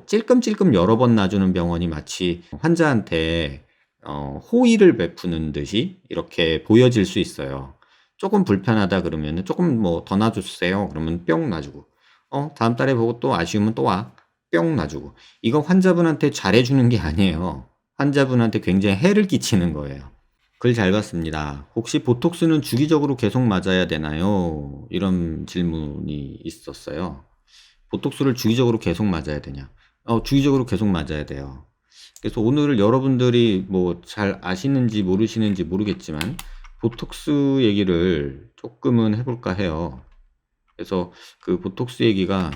찔끔찔끔 여러 번 놔주는 병원이 마치 환자한테 호의를 베푸는 듯이 이렇게 보여질 수 있어요. 조금 불편하다 그러면은 조금 뭐 더 놔주세요. 그러면 뿅 놔주고, 다음 달에 보고 또 아쉬우면 또 와. 뿅 놔주고. 이거 환자분한테 잘해주는 게 아니에요. 환자분한테 굉장히 해를 끼치는 거예요. 글 잘 봤습니다. 혹시 보톡스는 주기적으로 계속 맞아야 되나요? 이런 질문이 있었어요. 보톡스를 주기적으로 계속 맞아야 되냐? 주기적으로 계속 맞아야 돼요. 그래서 오늘 여러분들이 뭐 잘 아시는지 모르시는지 모르겠지만 보톡스 얘기를 조금은 해볼까 해요. 그래서 그 보톡스 얘기가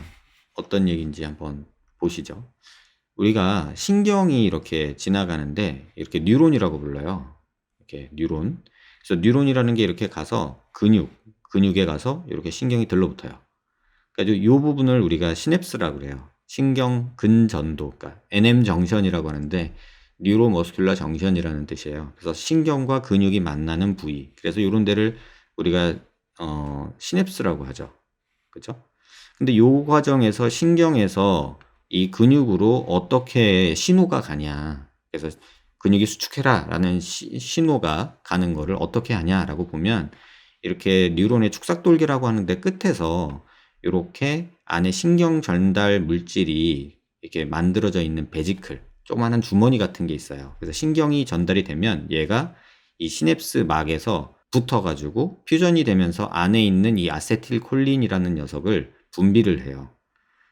어떤 얘기인지 한번 보시죠. 우리가 신경이 이렇게 지나가는데 이렇게 뉴론이라고 불러요. 이렇게 뉴론. 그래서 뉴론이라는 게 이렇게 가서 근육에 가서 이렇게 신경이 들러붙어요. 그래서 이 부분을 우리가 시냅스라고 그래요. 신경 근전도, 그러니까 NM 정션이라고 하는데 뉴로머스큘러 정션이라는 뜻이에요. 그래서 신경과 근육이 만나는 부위. 그래서 이런 데를 우리가 시냅스라고 하죠. 그렇죠? 근데 요 과정에서 신경에서 이 근육으로 어떻게 신호가 가냐. 그래서 근육이 수축해라 라는 신호가 가는 거를 어떻게 하냐라고 보면 이렇게 뉴론의 축삭돌기라고 하는데 끝에서 이렇게 안에 신경 전달 물질이 이렇게 만들어져 있는 베지클, 조그마한 주머니 같은 게 있어요. 그래서 신경이 전달이 되면 얘가 이 시냅스 막에서 붙어가지고 퓨전이 되면서 안에 있는 이 아세틸콜린이라는 녀석을 분비를 해요.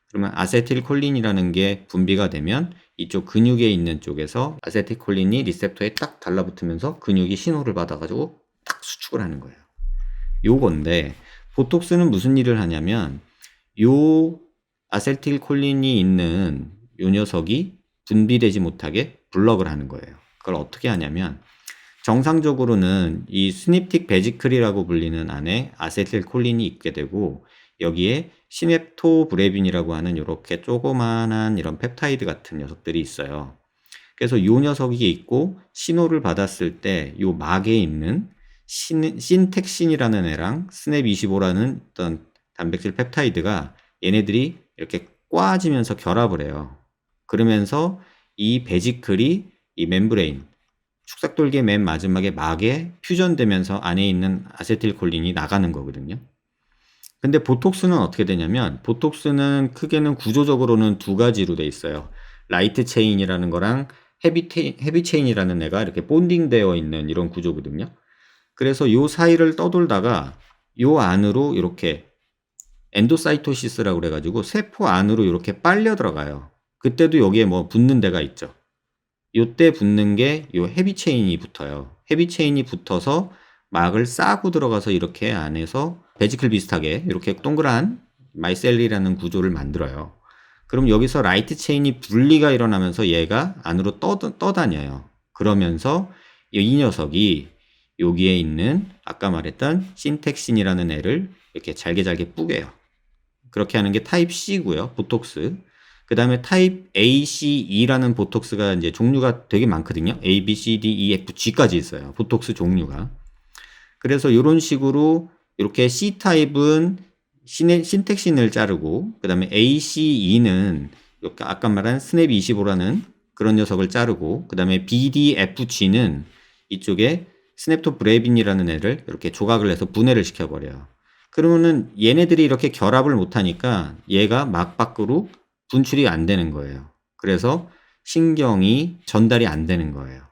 그러면 아세틸콜린이라는 게 분비가 되면 이쪽 근육에 있는 쪽에서 아세틸콜린이 리셉터에 딱 달라붙으면서 근육이 신호를 받아가지고 딱 수축을 하는 거예요. 요건데 보톡스는 무슨 일을 하냐면 요 아세틸콜린이 있는 요 녀석이 분비되지 못하게 블럭을 하는 거예요. 그걸 어떻게 하냐면 정상적으로는 이 스냅틱 베지클이라고 불리는 안에 아세틸콜린이 있게 되고 여기에 시냅토브레빈이라고 하는 이렇게 조그만한 이런 펩타이드 같은 녀석들이 있어요. 그래서 요 녀석이 있고 신호를 받았을 때 요 막에 있는 신텍신이라는 애랑 스냅25라는 어떤 단백질 펩타이드가 얘네들이 이렇게 꽈지면서 결합을 해요. 그러면서 이 베지클이 이 멤브레인, 축삭돌기의 맨 마지막에 막에 퓨전되면서 안에 있는 아세틸콜린이 나가는 거거든요. 근데 보톡스는 어떻게 되냐면 보톡스는 크게는 구조적으로는 두 가지로 돼 있어요. 라이트 체인이라는 거랑 헤비 체인이라는 애가 이렇게 본딩되어 있는 이런 구조거든요. 그래서 요 사이를 떠돌다가 요 안으로 이렇게 엔도사이토시스라고 그래가지고 세포 안으로 이렇게 빨려 들어가요. 그때도 여기에 뭐 붙는 데가 있죠. 요때 붙는 게 요 헤비 체인이 붙어요. 헤비 체인이 붙어서 막을 싸고 들어가서 이렇게 안에서 베지클 비슷하게 이렇게 동그란 마이셀리라는 구조를 만들어요. 그럼 여기서 라이트 체인이 분리가 일어나면서 얘가 안으로 떠다녀요. 그러면서 이 녀석이 여기에 있는 아까 말했던 신텍신이라는 애를 이렇게 잘게 뿌개요. 그렇게 하는 게 타입 C고요. 보톡스. 그 다음에 타입 ACE라는 보톡스가 이제 종류가 되게 많거든요. A, B, C, D, E, F, G까지 있어요. 보톡스 종류가. 그래서 이런 식으로 이렇게 C타입은 신텍신을 자르고 그 다음에 ACE는 아까 말한 스냅25라는 그런 녀석을 자르고 그 다음에 BDFG는 이쪽에 스냅토브레빈이라는 애를 이렇게 조각을 해서 분해를 시켜버려요. 그러면은 얘네들이 이렇게 결합을 못하니까 얘가 막 밖으로 분출이 안 되는 거예요. 그래서 신경이 전달이 안 되는 거예요.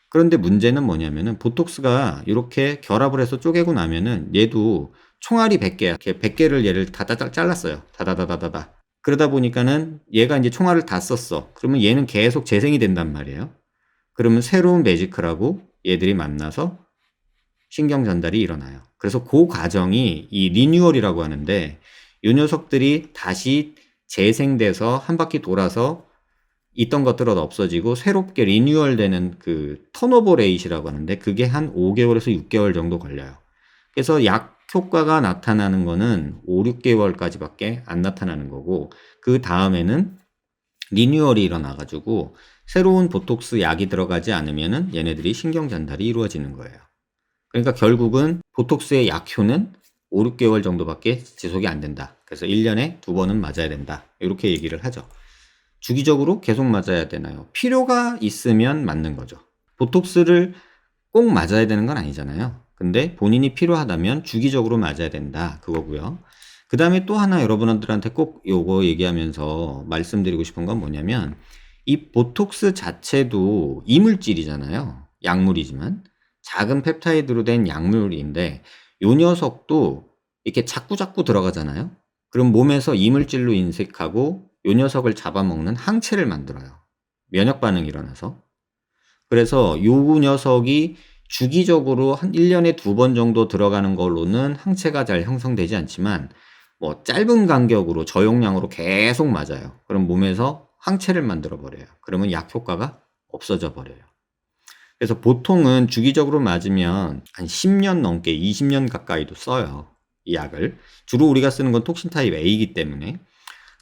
그런데 문제는 뭐냐면은 보톡스가 이렇게 결합을 해서 쪼개고 나면은 얘도 총알이 100개야. 이렇게 100개를 얘를 다다닥 잘랐어요. 다다다다다다. 그러다 보니까는 얘가 이제 총알을 다 썼어. 그러면 얘는 계속 재생이 된단 말이에요. 그러면 새로운 베지클하고 얘들이 만나서 신경 전달이 일어나요. 그래서 그 과정이 이 리뉴얼이라고 하는데 이 녀석들이 다시 재생돼서 한 바퀴 돌아서 있던 것들은 없어지고 새롭게 리뉴얼되는 그 턴오버 레이시라고 하는데 그게 한 5개월에서 6개월 정도 걸려요. 그래서 약 효과가 나타나는 거는 5, 6개월까지밖에 안 나타나는 거고 그 다음에는 리뉴얼이 일어나가지고 새로운 보톡스 약이 들어가지 않으면은 얘네들이 신경 전달이 이루어지는 거예요. 그러니까 결국은 보톡스의 약효는 5, 6개월 정도밖에 지속이 안 된다. 그래서 1년에 2번은 맞아야 된다. 이렇게 얘기를 하죠. 주기적으로 계속 맞아야 되나요? 필요가 있으면 맞는 거죠. 보톡스를 꼭 맞아야 되는 건 아니잖아요. 근데 본인이 필요하다면 주기적으로 맞아야 된다. 그거고요. 그 다음에 또 하나 여러분들한테 꼭 요거 얘기하면서 말씀드리고 싶은 건 뭐냐면, 이 보톡스 자체도 이물질이잖아요. 약물이지만. 작은 펩타이드로 된 약물인데, 요 녀석도 이렇게 자꾸자꾸 들어가잖아요. 그럼 몸에서 이물질로 인식하고 요 녀석을 잡아먹는 항체를 만들어요. 면역 반응이 일어나서. 그래서 요 녀석이 주기적으로 한 1년에 2번 정도 들어가는 걸로는 항체가 잘 형성되지 않지만, 뭐 짧은 간격으로 저용량으로 계속 맞아요. 그럼 몸에서 항체를 만들어 버려요. 그러면 약 효과가 없어져 버려요. 그래서 보통은 주기적으로 맞으면 한 10년 넘게 20년 가까이도 써요. 이 약을. 주로 우리가 쓰는 건 톡신 타입 A이기 때문에.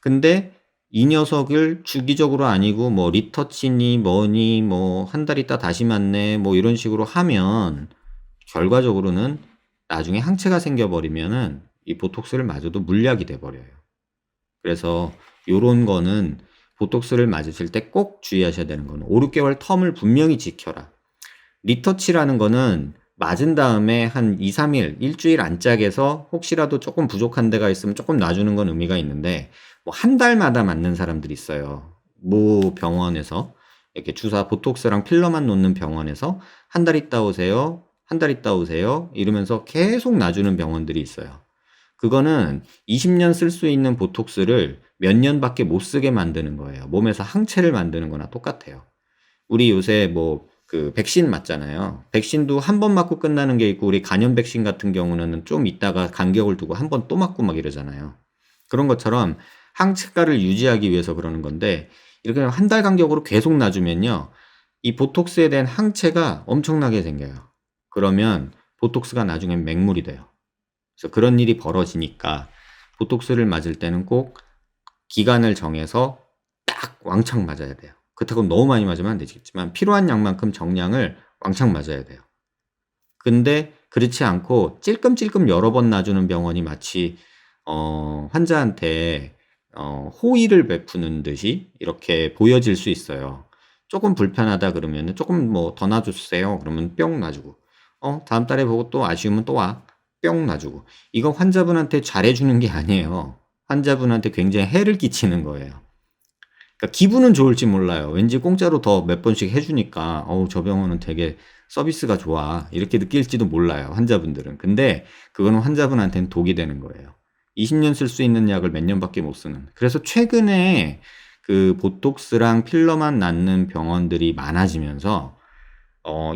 근데 이 녀석을 주기적으로 아니고 뭐 리터치니 뭐니 뭐 한 달 있다 다시 맞네 뭐 이런 식으로 하면 결과적으로는 나중에 항체가 생겨버리면은 이 보톡스를 맞아도 물약이 돼버려요. 그래서 요런 거는 보톡스를 맞으실 때 꼭 주의하셔야 되는 거는 5, 6개월 텀을 분명히 지켜라. 리터치라는 거는 맞은 다음에 한 2, 3일, 일주일 안짝에서 혹시라도 조금 부족한 데가 있으면 조금 놔주는 건 의미가 있는데, 뭐 한 달마다 맞는 사람들이 있어요. 모 병원에서 이렇게 주사 보톡스랑 필러만 놓는 병원에서 한 달 있다 오세요, 한 달 있다 오세요 이러면서 계속 놔주는 병원들이 있어요. 그거는 20년 쓸 수 있는 보톡스를 몇 년밖에 못 쓰게 만드는 거예요. 몸에서 항체를 만드는 거나 똑같아요. 우리 요새 뭐 그 백신 맞잖아요. 백신도 한 번 맞고 끝나는 게 있고, 우리 간염 백신 같은 경우는 좀 있다가 간격을 두고 한 번 또 맞고 막 이러잖아요. 그런 것처럼 항체가를 유지하기 위해서 그러는 건데, 이렇게 한 달 간격으로 계속 놔주면요, 이 보톡스에 대한 항체가 엄청나게 생겨요. 그러면 보톡스가 나중엔 맹물이 돼요. 그래서 그런 일이 벌어지니까 보톡스를 맞을 때는 꼭 기간을 정해서 딱 왕창 맞아야 돼요. 그렇다고 너무 많이 맞으면 안 되겠지만 필요한 양만큼 정량을 왕창 맞아야 돼요. 근데 그렇지 않고 찔끔찔끔 여러 번 놔주는 병원이 마치 환자한테 호의를 베푸는 듯이 이렇게 보여질 수 있어요. 조금 불편하다 그러면 조금 뭐 더 놔주세요. 그러면 뿅 놔주고, 다음 달에 보고 또 아쉬우면 또 와. 뿅 놔주고. 이거 환자분한테 잘해주는 게 아니에요. 환자분한테 굉장히 해를 끼치는 거예요. 그러니까 기분은 좋을지 몰라요. 왠지 공짜로 더 몇 번씩 해주니까 어우 저 병원은 되게 서비스가 좋아 이렇게 느낄지도 몰라요, 환자분들은. 근데 그거는 환자분한테는 독이 되는 거예요. 20년 쓸 수 있는 약을 몇 년밖에 못 쓰는. 그래서 최근에 그 보톡스랑 필러만 낫는 병원들이 많아지면서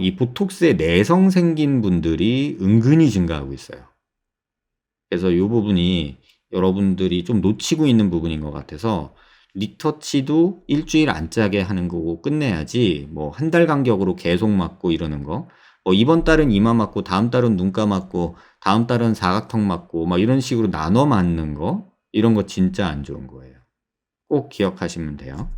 이 보톡스에 내성 생긴 분들이 은근히 증가하고 있어요. 그래서 이 부분이 여러분들이 좀 놓치고 있는 부분인 것 같아서, 리터치도 일주일 안짝에 하는 거고 끝내야지 뭐 한 달 간격으로 계속 맞고 이러는 거, 뭐 이번 달은 이마 맞고 다음 달은 눈가 맞고 다음 달은 사각턱 맞고 막 이런 식으로 나눠 맞는 거, 이런 거 진짜 안 좋은 거예요. 꼭 기억하시면 돼요.